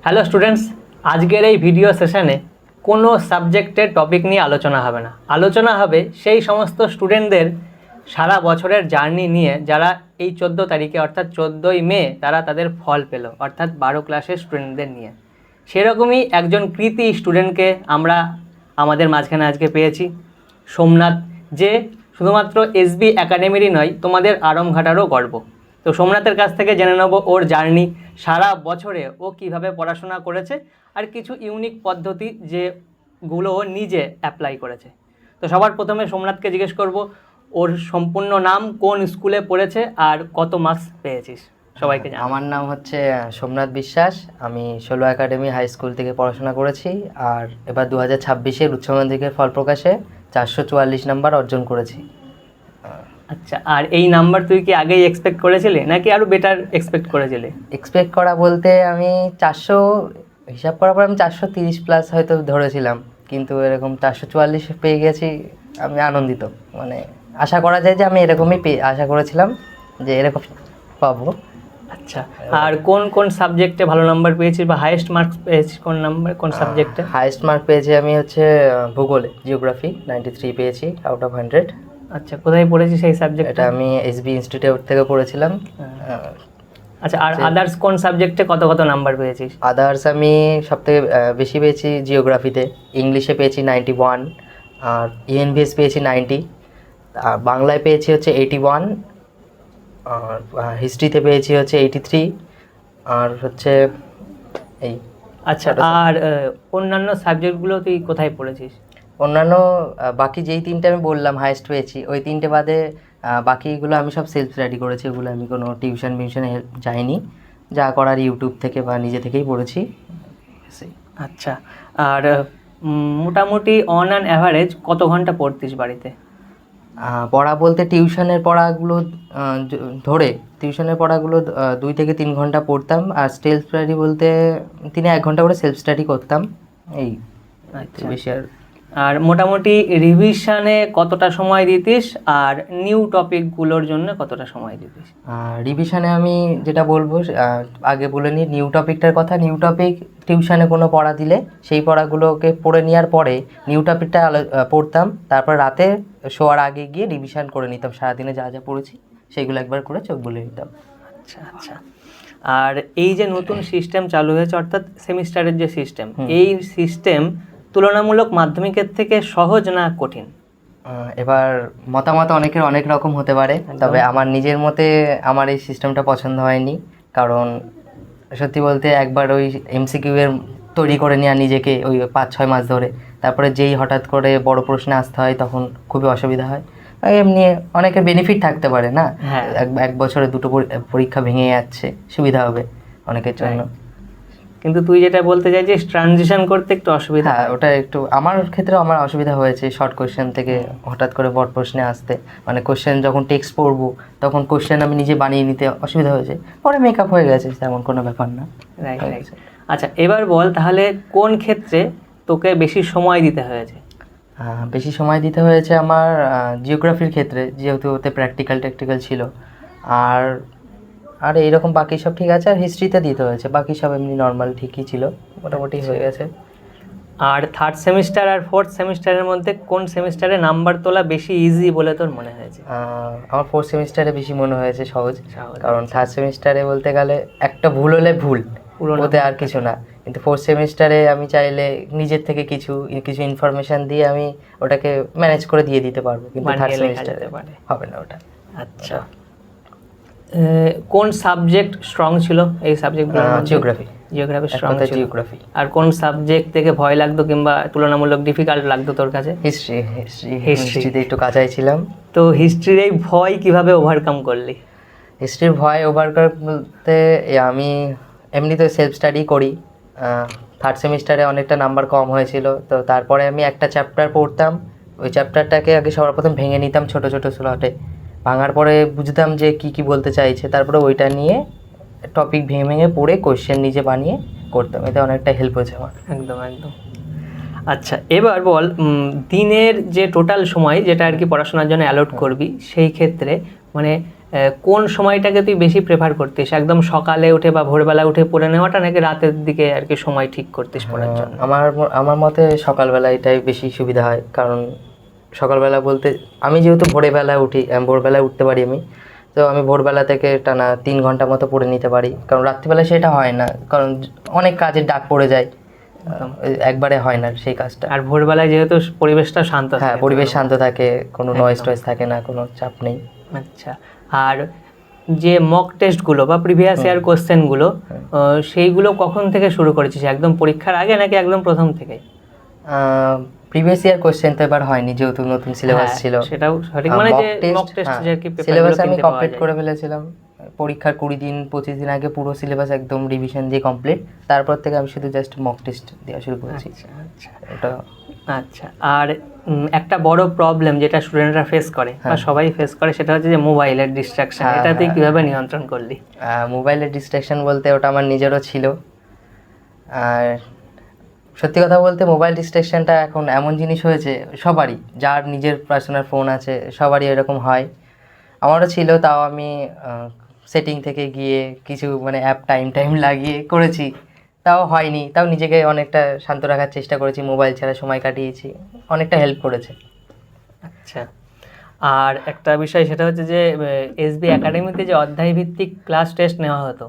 Hello students, আজকের এই video সেশনে কোনো সাবজেক্টের টপিক নিয়ে আলোচনা হবে না। আলোচনা হবে সেই সমস্ত স্টুডেন্টদের সারা বছরের জার্নি নিয়ে যারা এই 14 তারিখে অর্থাৎ 14ই মে তারা তাদের ফল পেল, অর্থাৎ 12 ক্লাসের স্টুডেন্টদের নিয়ে। সেরকমই একজন কৃতী স্টুডেন্টকে আমরা আমাদের মাঝখানে আজকে পেয়েছি, সোমনাথ, যে শুধুমাত্র এসবি একাডেমিরই নয়, তোমাদের আরমঘাটারও গর্ব। তো সোমনাথের কাছ থেকে জেনে নেব ওর জার্নি, সারা বছরে ও কিভাবে পড়াশোনা করেছে আর কিছু ইউনিক পদ্ধতি যেগুলো ও নিজে অ্যাপ্লাই করেছে। তো সবার প্রথমে সোমনাথকে জিজ্ঞেস করব ওর সম্পূর্ণ নাম, কোন স্কুলে পড়েছে আর কত মার্কস পেয়েছিস সবাইকে জানা। আমার নাম হচ্ছে সোমনাথ বিশ্বাস। আমি 16 একাডেমি হাই স্কুল থেকে পড়াশোনা করেছি আর এবার 2026-এর উচ্চ মাধ্যমিকের ফল প্রকাশে 444 নাম্বার অর্জন করেছি। আচ্ছা, আর এই নাম্বার তুই কি আগেই এক্সপেক্ট করেছিলি নাকি আরও বেটার এক্সপেক্ট করেছিলি? এক্সপেক্ট করা বলতে আমি 400 হিসাব করার পর আমি 430 প্লাস হয়তো ধরেছিলাম, কিন্তু এরকম 444 পেয়ে গেছি। আমি আনন্দিত, মানে আশা করা যায় যে আমি এরকমই আশা করেছিলাম যে এরকম পাবো। আচ্ছা, আর কোন কোন সাবজেক্টে ভালো নাম্বার পেয়েছিস বা হাইয়েস্ট মার্কস পেয়েছিস কোন সাবজেক্টে? হাইয়েস্ট মার্ক পেয়েছি আমি হচ্ছে ভূগোলে, জিওগ্রাফি 93 পেয়েছি আউট অফ 100। আচ্ছা, কোথায় পড়েছিস এই সাবজেক্ট? এটা আমি এসবি ইনস্টিটিউট থেকে পড়েছিলাম। আচ্ছা, আর আদার্স কোন সাবজেক্টে কত কত নাম্বার পেয়েছিস? আদার্স আমি সবথেকে বেশি পেয়েছি জিওগ্রাফিতে। ইংলিশে পেয়েছি 91, আর ইএনভিএস পেয়েছি 90, আর বাংলায় পেয়েছি হচ্ছে 81, আর হিস্ট্রিতে পেয়েছি হচ্ছে 83, আর হচ্ছে এই। আচ্ছা, আর অন্যান্য সাবজেক্টগুলো তুই কোথায় পড়েছিস? অন্যান্য বাকি যেই তিনটে আমি বললাম হাইয়েস্ট পেয়েছি, ওই তিনটে বাদে বাকিগুলো আমি সব সেলফ স্টাডি করেছি। ওগুলো আমি কোনো টিউশনে যাইনি, যা করার ইউটিউব থেকে বা নিজে থেকেই পড়েছি। আচ্ছা, আর মোটামুটি অন অ্যান অ্যাভারেজ কত ঘন্টা পড়তিস বাড়িতে? পড়া বলতে টিউশনের পড়াগুলো ধরে টিউশনের পড়াগুলো 2 থেকে 3 ঘন্টা পড়তাম, আর সেলফ স্টাডি বলতে 1 ঘন্টা করে সেলফ স্টাডি করতাম। এই আচ্ছা, বেশি। আর মোটামুটি রিভিশনে কতটা সময় দিতিস আর নিউ টপিকগুলোর জন্য কতটা সময় দিতিস? রিভিশনে আমি যেটা বলবো, আগে বলে নিই নিউ টপিকটার কথা। নিউ টপিক টিউশনে কোনো পড়া দিলে সেই পড়াগুলোকে পড়ে নেওয়ার পরে নিউ টপিকটা পড়তাম, তারপর রাতে শোয়ার আগে গিয়ে রিভিশন করে নিতাম। সারাদিনে যা যা পড়েছি সেগুলো একবার করে চোখ বুলে নিতাম। আচ্ছা আচ্ছা, আর এই যে নতুন সিস্টেম চালু হয়েছে অর্থাৎ সেমিস্টারের যে সিস্টেম, এই সিস্টেম তুলনামূলক মাধ্যমিকের থেকে সহজ না কঠিন? এবার মতামত অনেকের অনেক রকম হতে পারে, তবে আমার নিজের মতে আমার এই সিস্টেমটা পছন্দ হয়নি। কারণ সত্যি বলতে একবার ওই এমসিকিউ এর তৈরি করে নেওয়া নিজেকে ওই 5-6 মাস ধরে, তারপরে যেই হঠাৎ করে বড় প্রশ্নে আসতে হয় তখন খুবই অসুবিধা হয়। এমনি অনেকের বেনিফিট থাকতে পারে না, এক বছরে 2টো পরীক্ষা ভেঙে যাচ্ছে, সুবিধা হবে অনেকের জন্য। কিন্তু তুই যেটা বলতে চাইছিস ট্রানজিশন করতে একটু অসুবিধা। হ্যাঁ, ওটা একটু আমার ক্ষেত্রে আমার অসুবিধা হয়েছে শর্ট কোশ্চেন থেকে হঠাৎ করে বড় প্রশ্নে আসতে। মানে কোশ্চেন যখন টেক্সট পড়বো তখন কোশ্চেন আমি নিজে বানিয়ে নিতে অসুবিধা হয়েছে, পরে মেকআপ হয়ে গেছে, তেমন কোনো ব্যাপার না। আচ্ছা, এবার বল তাহলে কোন ক্ষেত্রে তোকে বেশি সময় দিতে হয়েছে? বেশি সময় দিতে হয়েছে আমার জিওগ্রাফির ক্ষেত্রে, যেহেতু ওতে প্র্যাকটিক্যাল ছিল। আর আর এইরকম বাকি সব ঠিক আছে। আর হিস্ট্রিতে দিতে হয়েছে, বাকি সব এমনি নর্মাল ঠিকই ছিল, মোটামুটি হয়ে গেছে। আর থার্ড সেমিস্টার আর ফোর্থ সেমিস্টারের মধ্যে কোন সেমিস্টারে নাম্বার তোলা বেশি ইজি বলে তোর মনে হয়েছে? আমার ফোর্থ সেমিস্টারে বেশি মনে হয়েছে সহজ। কারণ থার্ড সেমিস্টারে বলতে গেলে একটা ভুল হলে ভুল, ওতে আর কিছু না। কিন্তু ফোর্থ সেমিস্টারে আমি চাইলে নিজের থেকে কিছু ইনফরমেশন দিয়ে আমি ওটাকে ম্যানেজ করে দিয়ে দিতে পারবো, কিন্তু থার্ড সেমিস্টারে হবে না ওটা। আচ্ছা, কোন সাবজেক্ট স্ট্রং ছিল এই সাবজেক্টগুলো? জিওগ্রাফি স্ট্রং ছিল। জিওগ্রাফি। আর কোন সাবজেক্ট থেকে ভয় লাগতো কিংবা তুলনামূলক ডিফিকাল্ট লাগতো তোর কাছে? হিস্ট্রিতে একটু কাঁচাই ছিলাম। তো হিস্ট্রির এই ভয় কিভাবে ওভারকাম করলি? হিস্ট্রির ভয় ওভারকাম বলতে আমি এমনিতে সেলফ স্টাডি করি। থার্ড সেমিস্টারে অনেকটা নাম্বার কম হয়েছিল, তো তারপরে আমি একটা চ্যাপ্টার পড়তাম। ওই চ্যাপ্টারটাকে আগে সবার প্রথম ভেঙে নিতাম ছোট ছোট স্লটে। ভাঙার পরে বুঝতাম যে কি বলতে চাইছে, তারপরে ওইটা নিয়ে টপিক ভেঙে পড়ে কোশ্চেন নিজে বানিয়ে করতাম। এতে অনেকটা হেল্প হয়েছে আমার। একদম একদম। আচ্ছা, এবার বল দিনের যে টোটাল সময় যেটা আর কি পড়াশোনার জন্য অ্যালট করবি, সেই ক্ষেত্রে মানে কোন সময়টাকে তুই বেশি প্রেফার করতিস, একদম সকালে উঠে বা ভোরবেলা উঠে পড়ে নেওয়াটা, নাকি রাতের দিকে আর কি সময় ঠিক করতিস পড়ার জন্য? আমার মতে সকালবেলা এটাই বেশি সুবিধা হয়, কারণ সকালবেলা বলতে আমি যেহেতু ভোরবেলায় উঠি, ভোরবেলায় উঠতে পারি আমি, তো আমি ভোরবেলা থেকে টানা 3 ঘন্টা মতো পড়ে নিতে পারি, কারণ রাত্রিবেলা সেটা হয় না, কারণ অনেক কাজের ডাক পড়ে যায়, একবারে হয় না সেই কাজটা। আর ভোরবেলায় যেহেতু পরিবেশটা শান্ত হ্যাঁ, থাকে। পরিবেশ শান্ত থাকে, কোনো নয়েজ টয়েজ থাকে না, কোনো চাপ নেই। আচ্ছা, আর যে মক টেস্টগুলো বা প্রিভিয়াস ইয়ার কোশ্চেনগুলো, সেইগুলো কখন থেকে শুরু করেছিস? একদম পরীক্ষার আগে নাকি একদম প্রথম থেকে? প্রিভিয়াস ইয়ার কোশ্চেন তো এবার হয়নি, যেহেতু নতুন সিলেবাস ছিল। সেটাও সঠিক, মানে যে মক টেস্ট যে কি সিলেবাস আমি কমপ্লিট করে ফেলেছিলাম পরীক্ষার 20 দিন 25 দিন আগে, পুরো সিলেবাস একদম রিভিশন দিয়ে কমপ্লিট, তারপর থেকে আমি শুধু জাস্ট মক টেস্ট দেওয়া শুরু করেছি। আচ্ছা, ওটা আচ্ছা। আর একটা বড় প্রবলেম যেটা স্টুডেন্টরা ফেস করে বা সবাই ফেস করে, সেটা হচ্ছে যে মোবাইলের ডিস্ট্রাকশন। এটা তুই কিভাবে নিয়ন্ত্রণ করলি? মোবাইলের ডিস্ট্রাকশন বলতে ওটা আমার নিজেরও ছিল, আর সত্যি কথা বলতে মোবাইল ডিস্ট্রাকশনটা এখন এমন জিনিস হয়েছে সবারই, যার নিজের পার্সোনাল ফোন আছে সবারই এরকম হয়, আমারও ছিল। তাও আমি সেটিং থেকে গিয়ে কিছু মানে অ্যাপ টাইম লাগিয়ে করেছি, তাও হয়নি, তাও নিজেকে অনেকটা শান্ত রাখার চেষ্টা করেছি, মোবাইল ছাড়া সময় কাটিয়েছি, অনেকটা হেল্প করেছে। আচ্ছা, আর একটা বিষয় সেটা হচ্ছে যে এসবি একাডেমিতে যে অধ্যায়ভিত্তিক ক্লাস টেস্ট নেওয়া হতো,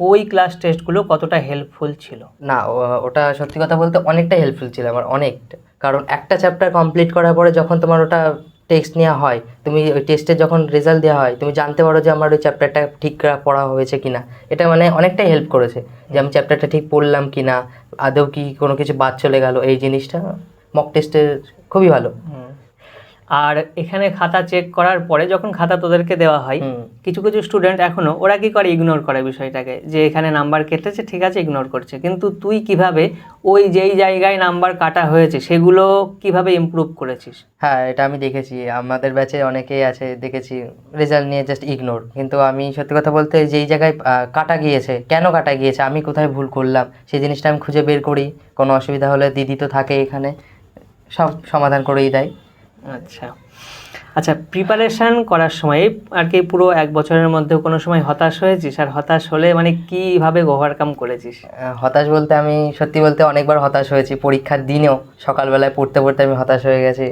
ওই ক্লাস টেস্টগুলো কতটা হেল্পফুল ছিল? না, ওটা সত্যি কথা বলতে অনেকটাই হেল্পফুল ছিল আমার, অনেকটা। কারণ একটা চ্যাপ্টার কমপ্লিট করার পরে যখন তোমার ওটা টেস্ট নেওয়া হয়, তুমি ওই টেস্টে যখন রেজাল্ট দেওয়া হয়, তুমি জানতে পারো যে আমার ওই চ্যাপ্টারটা ঠিক পড়া হয়েছে কিনা। এটা মানে অনেকটাই হেল্প করেছে যে আমি চ্যাপ্টারটা ঠিক পড়লাম কিনা, আদৌ কি কোনো কিছু বাদ চলে গেল, এই জিনিসটা মক টেস্টের খুবই ভালো। আর এখানে খাতা চেক করার পরে যখন খাতা তোদেরকে দেওয়া হয়, কিছু কিছু স্টুডেন্ট এখনো ওরা কি করে, ইগনোর করে বিষয়টাকে, যে এখানে নাম্বার কেটেছে ঠিক আছে, ইগনোর করছে। কিন্তু তুই কিভাবে ওই যেই জায়গায় নাম্বার কাটা হয়েছে সেগুলো কিভাবে ইমপ্রুভ করেছিস? হ্যাঁ, এটা আমি দেখেছি, আমাদের ব্যাচে অনেকেই আছে দেখেছি রেজাল্ট নিয়ে জাস্ট ইগনোর। কিন্তু আমি সত্যি কথা বলতে যেই জায়গায় কাটা গিয়েছে, কেন কাটা গিয়েছে, আমি কোথায় ভুল করলাম, সেই জিনিসটা আমি খুঁজে বের করি। কোনো অসুবিধা হলে দিদি তো থাকে এখানে, সব সমাধান করেই দেয়। আচ্ছা, আচ্ছা, প্রিপারেশান করার সময় আর কি পুরো 1 বছরের মধ্যে কোনো সময় হতাশ হয়েছিস? আর হতাশ হলে মানে কীভাবে ওভারকাম করেছিস? হতাশ বলতে আমি সত্যি বলতে অনেকবার হতাশ হয়েছি, পরীক্ষার দিনেও সকালবেলায় পড়তে পড়তে আমি হতাশ হয়ে গেছি।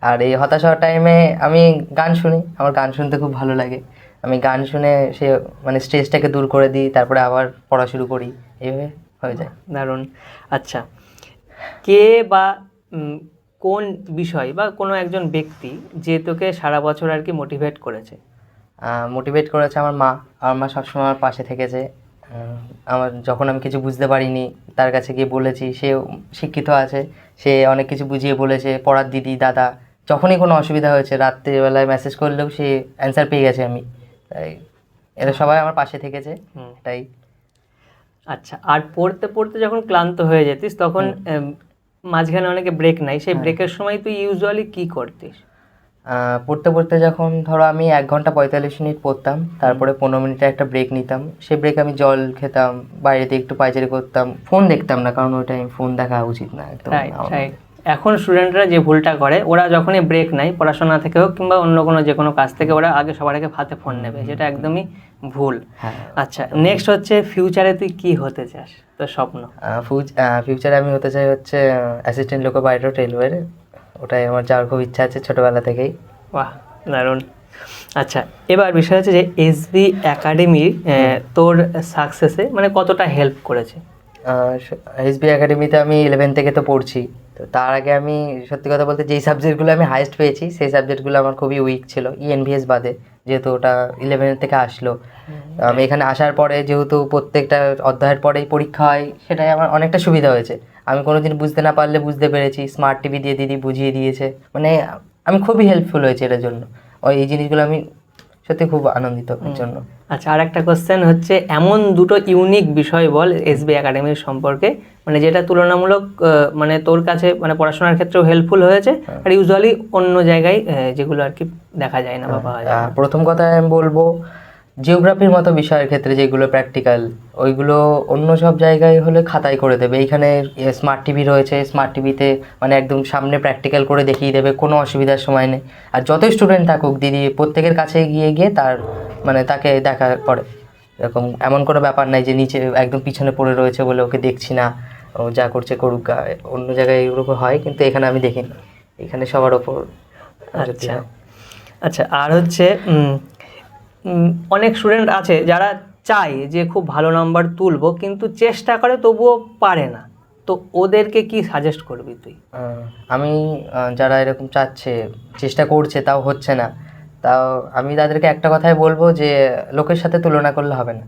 আর এই হতাশ হওয়ার টাইমে আমি গান শুনি, আমার গান শুনতে খুব ভালো লাগে, আমি গান শুনে সে মানে স্ট্রেসটাকে দূর করে দিই, তারপরে আবার পড়া শুরু করি, এইভাবে হয়ে যায়। দারুণ। আচ্ছা, কে বা কোন বিষয় বা কোনো একজন ব্যক্তি যে তোকে সারা বছর আর কি মোটিভেট করেছে? মোটিভেট করেছে আমার মা। আমার মা সবসময় আমার পাশে থেকেছে। আমার যখন আমি কিছু বুঝতে পারিনি তার কাছে গিয়ে বলেছি, সে শিক্ষিত আছে, সে অনেক কিছু বুঝিয়ে বলেছে। পড়ার দিদি, দাদা, যখনই কোনো অসুবিধা হয়েছে রাত্রিবেলায় মেসেজ করলেও সে অ্যান্সার পেয়ে গেছে আমি, তাই এরা সবাই আমার পাশে থেকেছে, তাই। আচ্ছা, আর পড়তে পড়তে যখন ক্লান্ত হয়ে যেতিস তখন মাঝখানে অনেকে ব্রেক নাই, সেই ব্রেকের সময় তুই ইউজুয়ালি কি করতিস? পড়তে পড়তে যখন ধরো আমি 1 ঘন্টা 45 মিনিট পড়তাম, তারপরে 15 মিনিটের একটা ব্রেক নিতাম। সেই ব্রেক আমি জল খেতাম, বাইরেতে একটু পায়চারি করতাম, ফোন দেখতাম না, কারণ ওই টাইম ফোন দেখা উচিত না একদম। এখন স্টুডেন্টরা যে ভুলটা করে, ওরা যখনই ব্রেক নেয় পড়াশোনা থেকে হোক কিংবা অন্য কোনো যে কোনো কাজ থেকে, ওরা আগে সবার আগে হাতে ফোন নেবে, যেটা একদমই ভুল। আচ্ছা, নেক্সট হচ্ছে ফিউচারে তুই কি হতে চাস, তোর স্বপ্ন? ফিউচারে আমি হতে চাই হচ্ছে অ্যাসিস্ট্যান্ট লোকো পাইলট রেলওয়ের, ওটাই আমার যাওয়ার খুব ইচ্ছা আছে ছোটোবেলা থেকেই। বাহ, দারুণ। আচ্ছা, এবার বিষয় হচ্ছে যে এসবি একাডেমি তোর সাকসেসে মানে কতটা হেল্প করেছে? এসবি একাডেমিতে আমি 11 থেকে তো পড়ছি, তো তার আগে আমি সত্যি কথা বলতে যেই সাবজেক্টগুলো আমি হাইয়েস্ট পেয়েছি সেই সাবজেক্টগুলো আমার খুবই উইক ছিল, ইএনভিএস বাদে, যেহেতু ওটা 11 থেকে আসলো। আমি এখানে আসার পরে যেহেতু প্রত্যেকটা অধ্যায়ের পরেই পরীক্ষা হয়, সেটাই আমার অনেকটা সুবিধা হয়েছে। আমি কোনো দিন বুঝতে না পারলে বুঝতে পেরেছি, স্মার্ট টিভি দিয়ে দিদি বুঝিয়ে দিয়েছে, মানে আমি খুবই হেল্পফুল হয়েছে এটার জন্য। এই জিনিসগুলো আমি সত্যি খুব আনন্দিত এর জন্য। আচ্ছা, আর একটা কোশ্চেন হচ্ছে, এমন দুটো ইউনিক বিষয় বল এসবি একাডেমির সম্পর্কে, মানে যেটা তুলনামূলক মানে তোর কাছে মানে পড়াশোনার ক্ষেত্রেও হেল্পফুল হয়েছে, আর ইউজুয়ালি অন্য জায়গায় যেগুলো আর কি দেখা যায় না বা পাওয়া যায় না। প্রথম কথা আমি বলবো, জিওগ্রাফির মতো বিষয়ের ক্ষেত্রে যেগুলো প্র্যাকটিক্যাল, ওইগুলো অন্য সব জায়গায় হলে খাতায় করে দেবে, এইখানে স্মার্ট টিভি রয়েছে, স্মার্ট টিভিতে মানে একদম সামনে প্র্যাকটিক্যাল করে দেখিয়ে দেবে, কোনো অসুবিধার সময় নেই। আর যতই স্টুডেন্ট থাকুক দিদি প্রত্যেকের কাছে গিয়ে গিয়ে তার মানে তাকে দেখা পড়ে। এমন কোনো ব্যাপার নাই যে নিচে একদম পিছনে পড়ে রয়েছে বলে ওকে দেখছি না, ও যা করছে করুক। অন্য জায়গায় এগুলো হয়, কিন্তু এখানে আমি দেখিনি, এখানে সবার ওপর। আচ্ছা আচ্ছা, আর হচ্ছে অনেক স্টুডেন্ট আছে যারা চায় যে খুব ভালো নাম্বার তুলবো, কিন্তু চেষ্টা করে তবুও পারে না, তো ওদেরকে কি সাজেস্ট করবি তুই? আমি যারা এরকম চাচ্ছে, চেষ্টা করছে তাও হচ্ছে না, তাও আমি তাদেরকে একটা কথাই বলবো যে লোকের সাথে তুলনা করলে হবে না।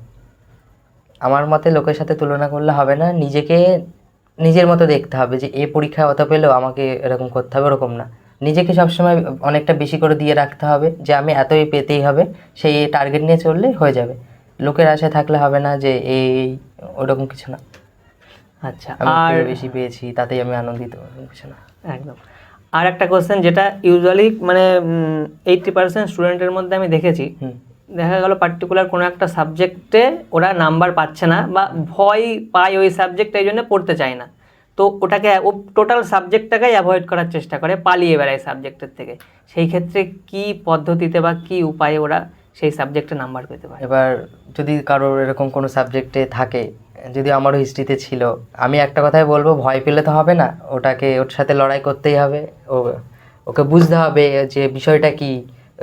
আমার মতে লোকের সাথে তুলনা করলে হবে না, নিজেকে নিজের মতো দেখতে হবে যে এ পরীক্ষায় অত পেলেও আমাকে এরকম করতে হবে, ওরকম না। নিজেকে সবসময় অনেকটা বেশি করে দিয়ে রাখতে হবে যে আমি এতই পেতেই হবে, সেই টার্গেট নিয়ে চললে হয়ে যাবে। লোকের আশায় থাকলে হবে না যে এই ওরকম কিছু না। আচ্ছা, আমি আর বেশি পেয়েছি তাতেই আমি আনন্দিত, ওরকম কিছু না। একদম। আর একটা কোশ্চেন যেটা ইউজুয়ালি মানে 80% স্টুডেন্টের মধ্যে আমি দেখেছি, দেখা গেল পার্টিকুলার কোনো একটা সাবজেক্টে ওরা নাম্বার পাচ্ছে না বা ভয় পায় ওই সাবজেক্টটা, এই জন্য পড়তে চায় না, তো ওটাকে ও টোটাল সাবজেক্টটাকেই অ্যাভয়েড করার চেষ্টা করে, পালিয়ে বেড়ায় সাবজেক্টের থেকে। সেই ক্ষেত্রে কি পদ্ধতিতে বা কি উপায়ে ওরা সেই সাবজেক্টে নাম্বার পেতে পারে? এবার যদি কারোর এরকম কোনো সাবজেক্টে থাকে, যদি আমারও হিস্ট্রিতে ছিল, আমি একটা কথাই বলবো, ভয় পেলে তো হবে না, ওর সাথে লড়াই করতেই হবে। ওকে বুঝতে হবে যে বিষয়টা কি,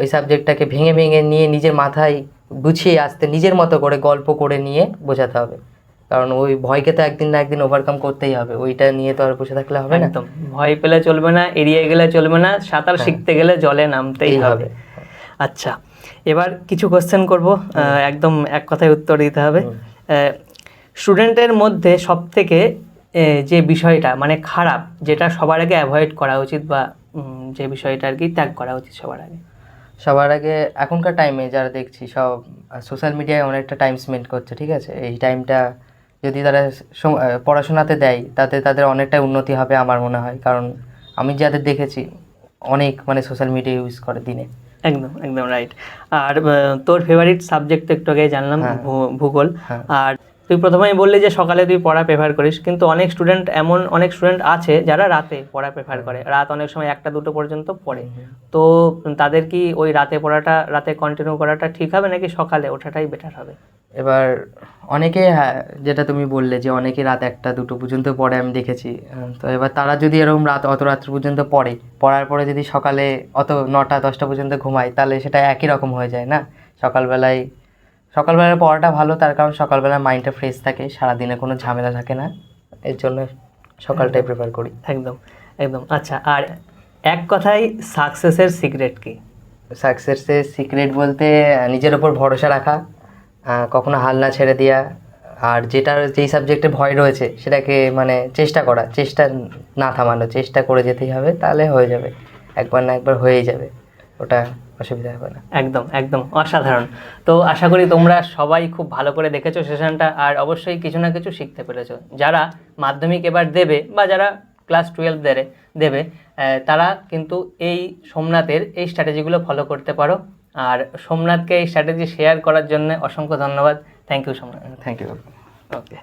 ওই সাবজেক্টটাকে ভেঙে ভেঙে নিয়ে নিজের মাথায় গুছিয়ে আসতে, নিজের মতো করে গল্প করে নিয়ে বোঝাতে হবে। কারণ ওই ভয়কে তো একদিন না একদিন ওভারকাম করতেই হবে, ওইটা নিয়ে তো আর বসে থাকলে হবে না। একদম, ভয় পেলে চলবে না, এড়িয়ে গেলে চলবে না, সাঁতার শিখতে গেলে জলে নামতেই হবে। আচ্ছা, এবার কিছু কোশ্চেন করব, একদম এক কথায় উত্তর দিতে হবে। স্টুডেন্টের মধ্যে সবথেকে যে বিষয়টা মানে খারাপ, যেটা সবার আগে অ্যাভয়েড করা উচিত, বা যে বিষয়টা আর কি ত্যাগ করা উচিত সবার আগে এখনকার টাইমে যারা দেখছি সব সোশ্যাল মিডিয়ায় অনেকটা টাইম স্পেন্ড করছে, ঠিক আছে, এই টাইমটা যদি তারা পড়াশোনাতে দেয়, তাতে তাদের অনেকটা উন্নতি হবে আমার মনে হয়। কারণ আমি যাদের দেখেছি অনেক মানে সোশ্যাল মিডিয়া ইউজ করে দিনে। একদম একদম রাইট। আর তোর ফেভারিট সাবজেক্ট তো একটু আগে জানলাম, ভূগোল। আর তুই প্রথমেই বললি যে সকালে তুই পড়া প্রেফার করিস, কিন্তু অনেক স্টুডেন্ট আছে যারা রাতে পড়া প্রেফার করে, রাত অনেক সময় 1টা 2টো পর্যন্ত পড়ে। তো তাদের কি ওই রাতে কন্টিনিউ করাটা ঠিক হবে, নাকি সকালে ওঠাটাই বেটার হবে? এবার অনেকে, হ্যাঁ, যেটা তুমি বললে যে অনেকে রাত 1টা 2টো পর্যন্ত পড়ে, আমি দেখেছি। তো এবার তারা যদি এরকম অত রাত্র পর্যন্ত পড়ার পরে যদি সকালে অত 9টা 10টা পর্যন্ত ঘুমায়, তাহলে সেটা একই রকম হয়ে যায় না। সকালবেলায় পড়াটা ভালো, তার কারণ সকালবেলা মাইন্ডটা ফ্রেশ থাকে, সারাদিনে কোনো ঝামেলা থাকে না, এর জন্য সকালটাই প্রেফার করি। একদম একদম। আচ্ছা, আর এক কথায় সাকসেসের সিক্রেট কি? সাকসেসের সিক্রেট বলতে নিজের ওপর ভরসা রাখা, কখনো হাল না ছেড়ে দেওয়া, আর যেই সাবজেক্টে ভয় রয়েছে সেটাকে মানে চেষ্টা না থামানো, চেষ্টা করে যেতেই হবে, তাহলে হয়ে যাবে, একবার না একবার হয়েই যাবে, ওটা অসুবিধা হবে না। একদম একদম অসাধারণ। তো আশা করি তোমরা সবাই খুব ভালো করে দেখেছো সেশনটা, আর অবশ্যই কিছু না কিছু শিখতে পেরেছো। যারা মাধ্যমিক এবার দেবে বা যারা ক্লাস 12 দেবে, তারা কিন্তু এই সোমনাথের এই স্ট্র্যাটেজিগুলো ফলো করতে পারো। আর সোমনাথকে এই স্ট্র্যাটেজি শেয়ার করার জন্য অসংখ্য ধন্যবাদ। Thank you Somnath. Thank you. Okay.